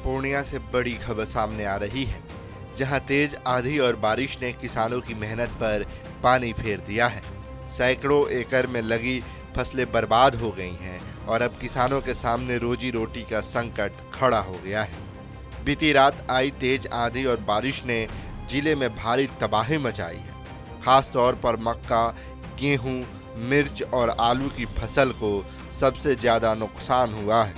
पूर्णिया से बड़ी खबर सामने आ रही है, जहां तेज आंधी और बारिश ने किसानों की मेहनत पर पानी फेर दिया है। सैकड़ों एकड़ में लगी फसलें बर्बाद हो गई हैं और अब किसानों के सामने रोजी रोटी का संकट खड़ा हो गया है। बीती रात आई तेज आंधी और बारिश ने जिले में भारी तबाही मचाई है। खास तौर पर मक्का, गेहूं, मिर्च और आलू की फसल को सबसे ज्यादा नुकसान हुआ है।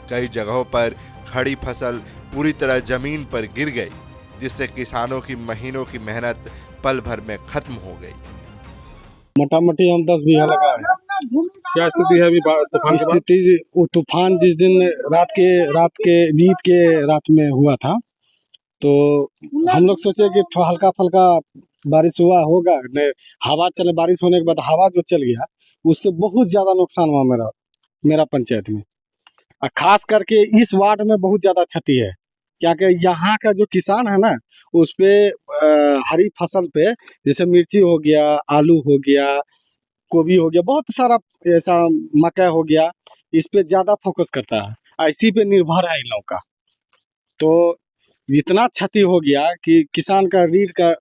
कई जगहों पर खड़ी फसल पूरी तरह जमीन पर गिर गई, जिससे किसानों की महीनों की मेहनत पल भर में खत्म हो गई। मोटा मोटी हम 10 बीघा लगा है। क्या स्थिति है अभी तूफान के बाद? स्थिति वो तूफान जिस दिन रात के जीत के रात में हुआ था, तो हम लोग सोचे कि थोड़ा हल्का फल्का बारिश हुआ होगा, नहीं हवा चले, बारिश होने के बाद हवा जो चल गया उससे बहुत ज्यादा नुकसान हुआ मेरा पंचायत में। और खास करके इस वार्ड में बहुत ज्यादा क्षति है, क्या कि यहाँ का जो किसान है ना, उस पे हरी फसल पे जैसे मिर्ची हो गया, आलू हो गया, गोभी हो गया, बहुत सारा ऐसा मकई हो गया, इस पे ज्यादा फोकस करता है, इसी पे निर्भर है इन लोगों का। तो जितना क्षति हो गया कि किसान का रीढ़ का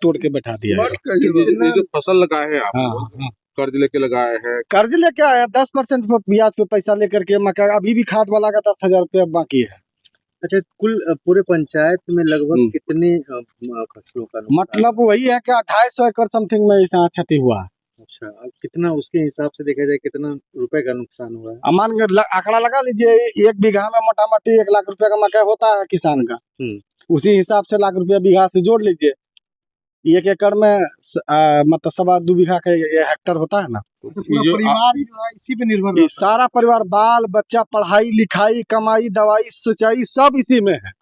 तोड़ के बैठा दिया है। ये जो फसल लगाए हैं आप, हाँ, कर्ज लेके लगाए हैं, कर्ज लेके आया 10% ब्याज पे पैसा लेकर के मकई, अभी भी खाद वाला का 10,000 रुपया बाकी है। अच्छा, कुल पूरे पंचायत में लगभग कितने फसलों का नुकसान? मतलब वही है कि 250 एकड़ समथिंग में ऐसा क्षति हुआ है। अच्छा, अब कितना उसके हिसाब से देखा जाए कितना रुपए का नुकसान हुआ है? मान के आंकड़ा लगा लीजिए, 1 बीघा में मोटा मोटी 1 लाख रुपया का मकई होता है किसान का, उसी हिसाब से लाख रुपया बीघा से जोड़ लीजिए। 1 एकड़ में मतलब 2.25 बीघा का हेक्टर होता है ना। पूरा परिवार जो है इसी पे निर्भर है। सारा परिवार, बाल बच्चा, पढ़ाई लिखाई, कमाई, दवाई, सिंचाई सब इसी में है,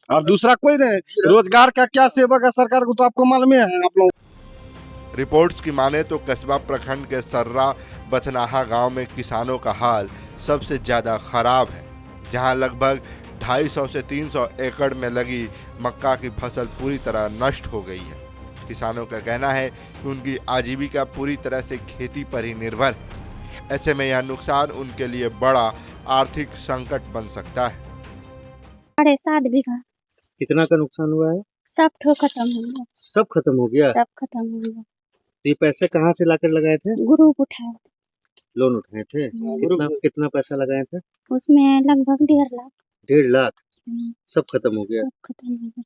और दूसरा कोई नहीं। रोजगार का क्या सेवक है सरकार को, तो आपको मालूम है आप लोग। रिपोर्ट्स की माने तो कस्बा प्रखंड के सर्रा बथनाहा गांव में किसानों का हाल सबसे ज्यादा खराब है, जहां लगभग 250 से 300 एकड़ में लगी मक्का की फसल पूरी तरह नष्ट हो गई है। किसानों का कहना है कि उनकी आजीविका पूरी तरह से खेती पर ही निर्भर है। ऐसे में यह नुकसान उनके लिए बड़ा आर्थिक संकट बन सकता है। 7.5 बीघा। कितना का नुकसान हुआ है? सब ठो खत्म हो गया। सब खत्म हो गया? सब खत्म हो गया। तो ये पैसे कहाँ से लाकर लगाए थे? ग्रुप उठाए, लोन उठाए थे? कितना पैसा लगाए थे? उसमें लगभग 1.5 लाख। 1.5 लाख? सब खत्म हो गया? सब खत्म हो गया।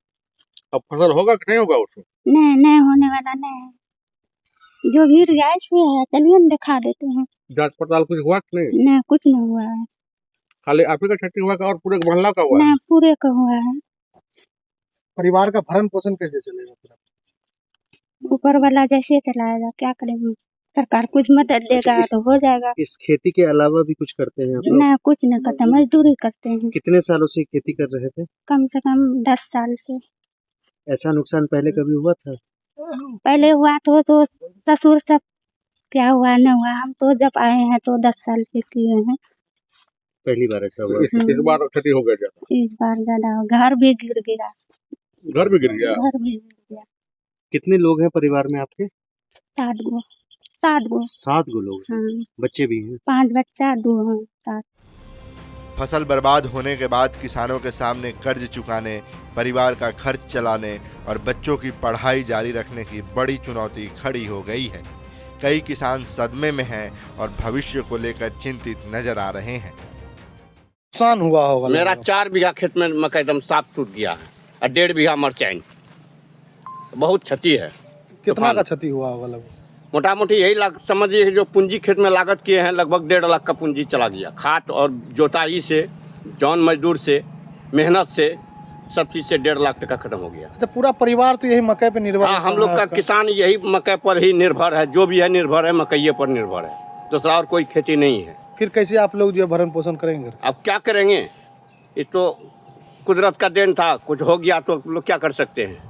अब फसल होगा कि नहीं होगा उसमें? नहीं होने वाला नहीं है, जो गिर गया इसमें है। चलिए न दिखा देते हैं। जांच पड़ताल कुछ हुआ कि नहीं? नहीं, कुछ नहीं हुआ है। खाली आप ही का क्षति हुआ और पूरे मोहल्ला का हुआ? नहीं, पूरे का हुआ है। परिवार का भरण पोषण कैसे चलेगा? ऊपर वाला जैसे चलाएगा, क्या करेंगे, सरकार कुछ मदद देगा तो हो जाएगा। इस खेती के अलावा भी कुछ करते हैं आप लोग? नहीं, कुछ नहीं करते, मजदूरी करते हैं। कितने सालों से खेती कर रहे थे? कम से कम 10 साल से। ऐसा नुकसान पहले कभी हुआ था? पहले हुआ तो ससुर सब क्या हुआ न हुआ, हम तो जब आए हैं तो 10 साल से किए हैं। पहली बार ऐसा हुआ? इस बार क्षति हो गया ज्यादा? इस बार ज्यादा, घर भी गिर गया। घर भी गिर गया? घर भी गिर गया। कितने लोग हैं परिवार में आपके? 7 गो। 7 गो। 7 गो लोग हैं? हाँ। बच्चे भी हैं? 5 बच्चा, 2 हैं, 7। फसल बर्बाद होने के बाद किसानों के सामने कर्ज चुकाने, परिवार का खर्च चलाने और बच्चों की पढ़ाई जारी रखने की बड़ी चुनौती खड़ी हो गई है। कई किसान सदमे में हैं और भविष्य को लेकर चिंतित नजर आ रहे हैं। नुकसान हुआ होगा मेरा 4 बीघा खेत में मकई एकदम साफ टूट गया है और 1.5 बीघा मरचाइन, बहुत क्षति है। कितना का क्षति हुआ होगा लगभग? मोटा मोटी यही समझिए कि जो पूंजी खेत में लागत किए हैं लगभग 1.5 लाख का पूंजी चला गया। खाद और जोताई से, जौन मजदूर से, मेहनत से, सब चीज से 1.5 लाख टका खत्म हो गया। अच्छा, पूरा परिवार तो यही मकई पे निर्भर? हाँ, हम लोग का किसान यही मकई पर ही निर्भर है, जो भी है निर्भर है, मकई पर निर्भर है, दूसरा और कोई खेती नहीं है। फिर कैसे आप लोग जो भरण पोषण करेंगे? अब क्या करेंगे, ये तो कुदरत का देन था, कुछ हो गया तो लोग क्या कर सकते हैं।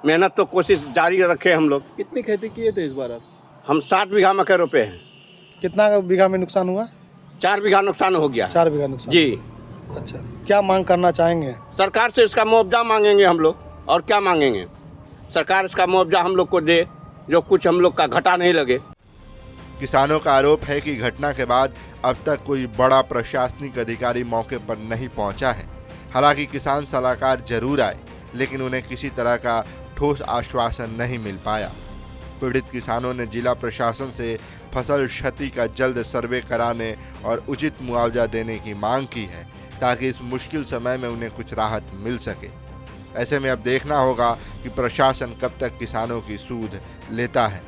मेहनत तो कोशिश जारी रखे हम लोग। कितनी खेती किए थे इस बार आप? हम 7 बीघा मकई रोपे हैं। कितना बीघा में नुकसान हुआ? 4 बीघा नुकसान हो गया। 4 बीघा नुकसान जी। अच्छा, क्या मांग करना चाहेंगे? सरकार से इसका मुआवजा मांगेंगे हम लोग, और क्या मांगेंगे। सरकार इसका मुआवजा हम लोग को दे, जो कुछ हम लोग का घाटा नहीं लगे। किसानों का आरोप है कि घटना के बाद अब तक कोई बड़ा प्रशासनिक अधिकारी मौके पर नहीं पहुंचा है। हालांकि किसान सलाहकार जरूर आए, लेकिन उन्हें किसी तरह का ठोस आश्वासन नहीं मिल पाया। पीड़ित किसानों ने जिला प्रशासन से फसल क्षति का जल्द सर्वे कराने और उचित मुआवजा देने की मांग की है, ताकि इस मुश्किल समय में उन्हें कुछ राहत मिल सके। ऐसे में अब देखना होगा कि प्रशासन कब तक किसानों की सूध लेता है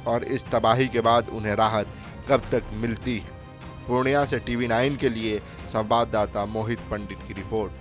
और इस तबाही के बाद उन्हें राहत कब तक मिलती है। पूर्णिया से TV9 के लिए संवाददाता मोहित पंडित की रिपोर्ट।